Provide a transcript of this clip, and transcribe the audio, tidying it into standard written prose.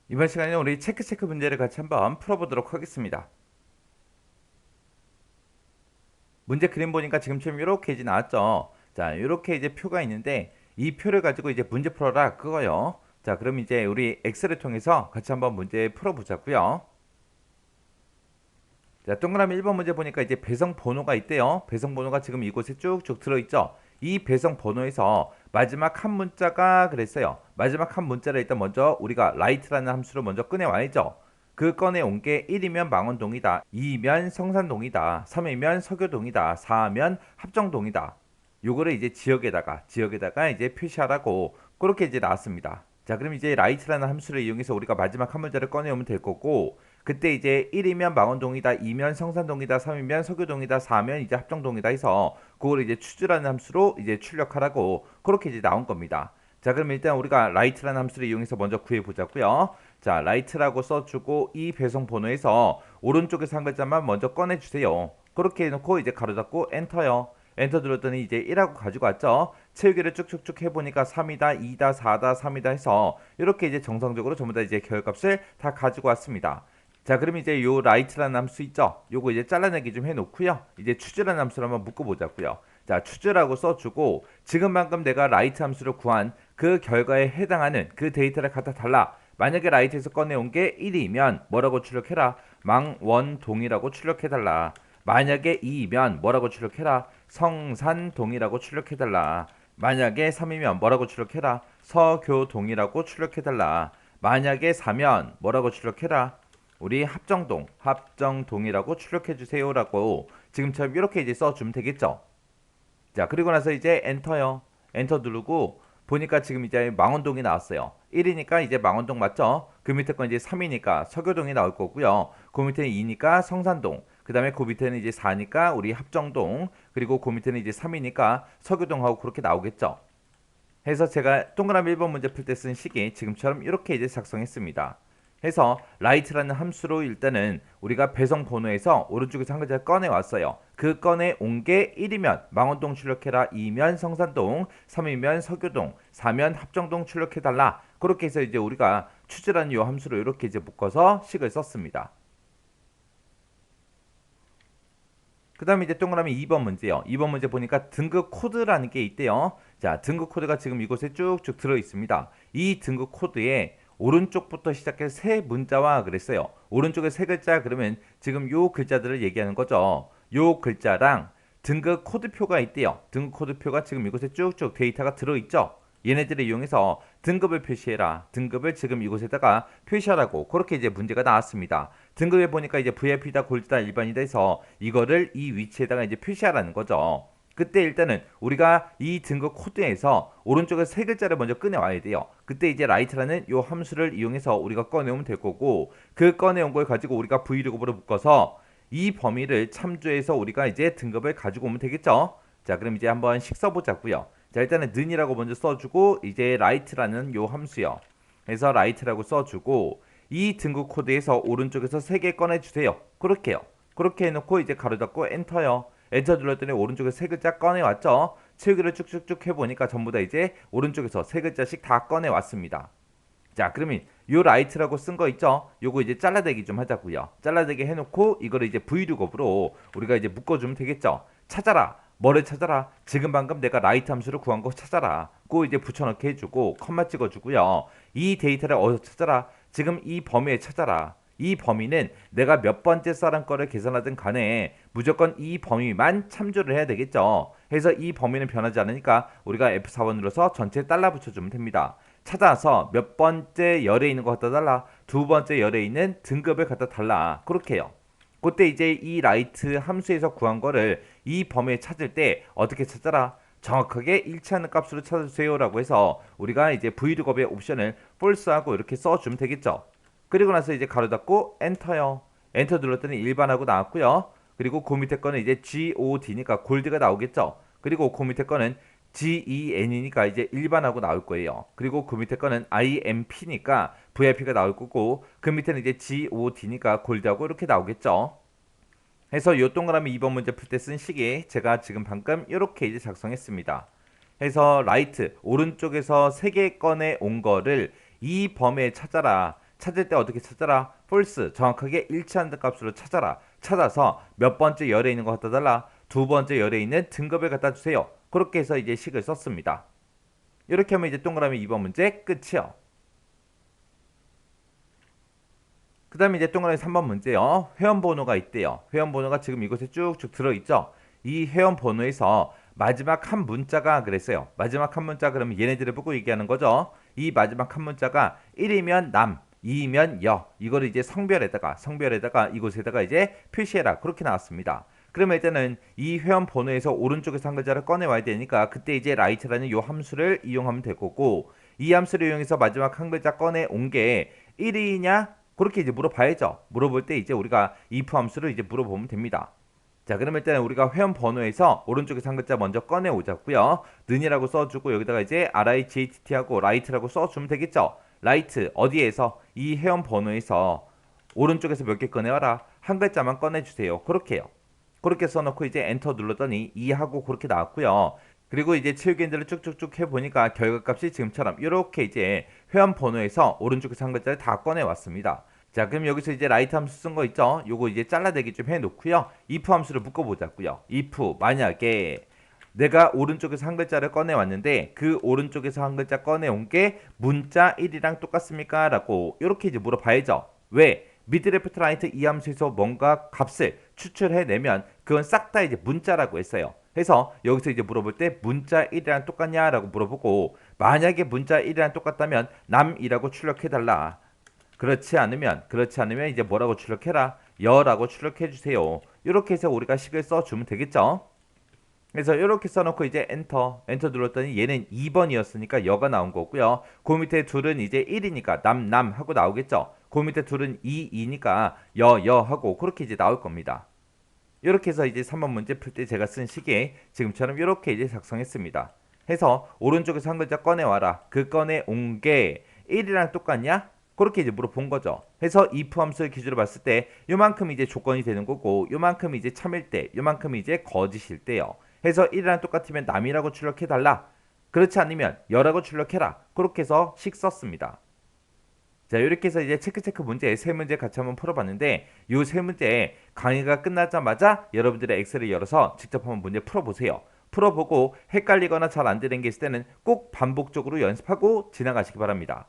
이번 시간에는 우리 체크 문제를 같이 한번 풀어보도록 하겠습니다. 문제 그림 보니까 지금처럼 이렇게 이제 나왔죠. 자, 이렇게 이제 표가 있는데 이 표를 가지고 이제 문제 풀어라 그거요. 자, 그럼 이제 우리 엑셀을 통해서 같이 한번 문제 풀어보자고요. 자, 동그라미 1번 문제 보니까 이제 배성 번호가 있대요. 배성 번호가 지금 이곳에 쭉쭉 들어있죠. 이 배성 번호에서 마지막 한 문자가 그랬어요. 마지막 한 문자를 일단 먼저 우리가 라이트라는 함수를 먼저 꺼내와야죠. 그 꺼내온 게 1이면 망원동이다, 2면 성산동이다, 3이면 서교동이다, 4면 합정동이다. 요거를 이제 지역에다가 이제 표시하라고 그렇게 이제 나왔습니다. 자, 그럼 이제 라이트라는 함수를 이용해서 우리가 마지막 한 문자를 꺼내오면 될 거고, 그때 이제 1이면 망원동이다, 2면 성산동이다, 3이면 서교동이다, 4면 이제 합정동이다 해서 그걸 이제 추주라는 함수로 이제 출력하라고 그렇게 이제 나온 겁니다. 자, 그럼 일단 우리가 라이트라는 함수를 이용해서 먼저 구해 보자고요. 자, 라이트라고 써주고 이 배송 번호에서 오른쪽에서 한 글자만 먼저 꺼내 주세요. 그렇게 해놓고 이제 가로 잡고 엔터요. 엔터 눌렀더니 이제 1하고 가지고 왔죠. 채우기를 쭉쭉쭉 해보니까 3이다, 2다, 4다, 3이다 해서 이렇게 이제 정상적으로 전부 다 이제 결값을 다 가지고 왔습니다. 자, 그럼 이제 요 라이트라는 함수 있죠? 요거 이제 잘라내기 좀 해놓고요. 이제 추즈라는 함수를 한번 묶어보자고요. 자, 추즈라고 써주고 지금 방금 내가 라이트 함수를 구한 그 결과에 해당하는 그 데이터를 갖다 달라. 만약에 라이트에서 꺼내온 게 1이면 뭐라고 출력해라? 망원동이라고 출력해달라. 만약에 2이면 뭐라고 출력해라? 성산동이라고 출력해달라. 만약에 3이면 뭐라고 출력해라? 서교동이라고 출력해달라. 만약에 4면 뭐라고 출력해라? 우리 합정동이라고 출력해 주세요라고 지금처럼 이렇게 이제 써주면 되겠죠. 자, 그리고 나서 이제 엔터요. 엔터 누르고 보니까 지금 이제 망원동이 나왔어요. 1이니까 이제 망원동 맞죠? 그 밑에 건 이제 3이니까 서교동이 나올 거고요. 그 밑에는 2니까 성산동. 그 다음에 그 밑에는 이제 4니까 우리 합정동. 그리고 그 밑에는 이제 3이니까 서교동하고 그렇게 나오겠죠. 해서 제가 동그라미 1번 문제 풀 때 쓴 식이 지금처럼 이렇게 이제 작성했습니다. 해서 라이트라는 함수로 일단은 우리가 배성 번호에서 오른쪽에서 한 글자 꺼내 왔어요. 그 꺼내 온 게 1이면 망원동 출력해라, 2면 성산동, 3이면 서교동, 4면 합정동 출력해달라. 그렇게 해서 이제 우리가 추지라는 요 함수로 이렇게 이제 묶어서 식을 썼습니다. 그 다음에 이제 동그라미 2번 문제요. 2번 문제 보니까 등급 코드라는 게 있대요. 자, 등급 코드가 지금 이곳에 쭉쭉 들어 있습니다. 이 등급 코드에 오른쪽부터 시작해서 세 문자와 그랬어요. 오른쪽에 세 글자 그러면 지금 요 글자들을 얘기하는 거죠. 요 글자랑 등급 코드표가 있대요. 등급 코드표가 지금 이곳에 쭉쭉 데이터가 들어있죠. 얘네들을 이용해서 등급을 표시해라. 등급을 지금 이곳에다가 표시하라고 그렇게 이제 문제가 나왔습니다. 등급에 보니까 이제 VIP다, 골드다, 일반이다 해서 이거를 이 위치에다가 이제 표시하라는 거죠. 그때 일단은 우리가 이 등급 코드에서 오른쪽에 세 글자를 먼저 꺼내와야 돼요. 그때 이제 라이트라는 요 함수를 이용해서 우리가 꺼내오면 될 거고 그 꺼내온 걸 가지고 우리가 브이로그로 묶어서 이 범위를 참조해서 우리가 이제 등급을 가지고 오면 되겠죠. 자, 그럼 이제 한번 식 써보자고요. 자, 일단은 는이라고 먼저 써주고 이제 라이트라는 요 함수요. 그래서 라이트라고 써주고 이 등급 코드에서 오른쪽에서 3개 꺼내주세요. 그렇게요. 그렇게 해놓고 이제 가로 잡고 엔터요. 엔터 눌렀더니 오른쪽에 세 글자 꺼내왔죠. 채우기를 쭉쭉쭉 해보니까 전부 다 이제 오른쪽에서 세 글자씩 다 꺼내왔습니다. 자, 그러면 요 라이트라고 쓴 거 있죠? 요거 이제 잘라대기 좀 하자고요. 잘라대기 해놓고 이거를 이제 브이룩업으로 우리가 이제 묶어주면 되겠죠. 찾아라. 뭐를 찾아라? 지금 방금 내가 라이트 함수를 구한 거 찾아라. 그 이제 붙여넣기 해주고 컴마 찍어주고요. 이 데이터를 어디서 찾아라? 지금 이 범위에 찾아라. 이 범위는 내가 몇 번째 사람 거를 계산하든 간에 무조건 이 범위만 참조를 해야 되겠죠. 그래서 이 범위는 변하지 않으니까 우리가 F4번 눌러서 전체에 달라 붙여주면 됩니다. 찾아서 몇 번째 열에 있는 거 갖다 달라. 두 번째 열에 있는 등급을 갖다 달라. 그렇게 해요. 그때 이제 이 라이트 함수에서 구한 거를 이 범위에 찾을 때 어떻게 찾아라? 정확하게 일치하는 값으로 찾아주세요라고 해서 우리가 이제 브이룩업의 옵션을 false하고 이렇게 써주면 되겠죠. 그리고 나서 이제 가로 닫고 엔터요. 엔터 눌렀더니 일반하고 나왔고요. 그리고 그 밑에 거는 이제 GOD니까 골드가 나오겠죠. 그리고 그 밑에 거는 GEN이니까 이제 일반하고 나올 거예요. 그리고 그 밑에 거는 IMP니까 VIP가 나올 거고 그 밑에는 이제 GOD니까 골드하고 이렇게 나오겠죠. 해서 요 동그라미 2번 문제 풀 때 쓴 식이 제가 지금 방금 이렇게 이제 작성했습니다. 해서 라이트 오른쪽에서 3개 꺼내 온 거를 이 범위에 찾아라. 찾을 때 어떻게 찾아라? false, 정확하게 일치하는 값으로 찾아라. 찾아서 몇 번째 열에 있는 거 갖다 달라. 두 번째 열에 있는 등급을 갖다 주세요. 그렇게 해서 이제 식을 썼습니다. 이렇게 하면 이제 동그라미 2번 문제 끝이요. 그 다음에 이제 동그라미 3번 문제요. 회원번호가 있대요. 회원번호가 지금 이곳에 쭉쭉 들어있죠. 이 회원번호에서 마지막 한 문자가 그랬어요. 마지막 한 문자 그러면 얘네들을 보고 얘기하는 거죠. 이 마지막 한 문자가 1이면 남, 2이면 여. 이거를 이제 성별에다가 이곳에다가 이제 표시해라. 그렇게 나왔습니다. 그러면 일단은 이 회원 번호에서 오른쪽에서 한 글자를 꺼내 와야 되니까 그때 이제 라이트라는 요 함수를 이용하면 될 거고, 이 함수를 이용해서 마지막 한 글자 꺼내 온 게 1이냐? 그렇게 이제 물어봐야죠. 물어볼 때 이제 우리가 if 함수를 이제 물어보면 됩니다. 자, 그러면 일단 우리가 회원 번호에서 오른쪽에서 한 글자 먼저 꺼내 오자고요. 는이라고 써주고 여기다가 이제 RIGHT하고 라이트라고 써주면 되겠죠. 라이트 어디에서? 이 회원 번호에서 오른쪽에서 몇 개 꺼내와라. 한 글자만 꺼내주세요. 그렇게요. 그렇게 써놓고 이제 엔터 눌렀더니 2하고 그렇게 나왔고요. 그리고 이제 치우기들을 쭉쭉쭉 해보니까 결과값이 지금처럼 이렇게 이제 회원 번호에서 오른쪽에서 한 글자를 다 꺼내왔습니다. 자, 그럼 여기서 이제 라이트 함수 쓴 거 있죠? 요거 이제 잘라내기 좀 해놓고요. if 함수를 묶어보자고요. if 만약에 내가 오른쪽에서 한 글자를 꺼내왔는데 그 오른쪽에서 한 글자 꺼내온 게 문자 1이랑 똑같습니까? 라고 이렇게 이제 물어봐야죠. 왜? 미드레프트 라이트 이 함수에서 뭔가 값을 추출해내면 그건 싹 다 이제 문자라고 했어요. 해서 여기서 이제 물어볼 때 문자 1이랑 똑같냐? 라고 물어보고, 만약에 문자 1이랑 똑같다면 남이라고 출력해달라. 그렇지 않으면 이제 뭐라고 출력해라? 여라고 출력해 주세요. 이렇게 해서 우리가 식을 써주면 되겠죠. 그래서 이렇게 써놓고 이제 엔터 눌렀더니 얘는 2번이었으니까 여가 나온 거고요. 그 밑에 둘은 이제 1이니까 남 하고 나오겠죠. 그 밑에 둘은 2니까 여 하고 그렇게 이제 나올 겁니다. 이렇게 해서 이제 3번 문제 풀 때 제가 쓴 식에 지금처럼 이렇게 이제 작성했습니다. 해서 오른쪽에서 한 글자 꺼내와라. 그 꺼내온 게 1이랑 똑같냐? 그렇게 이제 물어본 거죠. 해서 if 함수를 기준으로 봤을 때 요만큼 이제 조건이 되는 거고, 요만큼 이제 참일 때, 요만큼 이제 거짓일 때요. 해서 1이랑 똑같으면 남이라고 출력해달라. 그렇지 않으면 여라고 출력해라. 그렇게 해서 식 썼습니다. 자, 이렇게 해서 이제 체크 문제 세 문제 같이 한번 풀어봤는데, 이 세 문제 강의가 끝나자마자 여러분들의 엑셀을 열어서 직접 한번 문제 풀어보세요. 풀어보고 헷갈리거나 잘 안 되는 게 있을 때는 꼭 반복적으로 연습하고 지나가시기 바랍니다.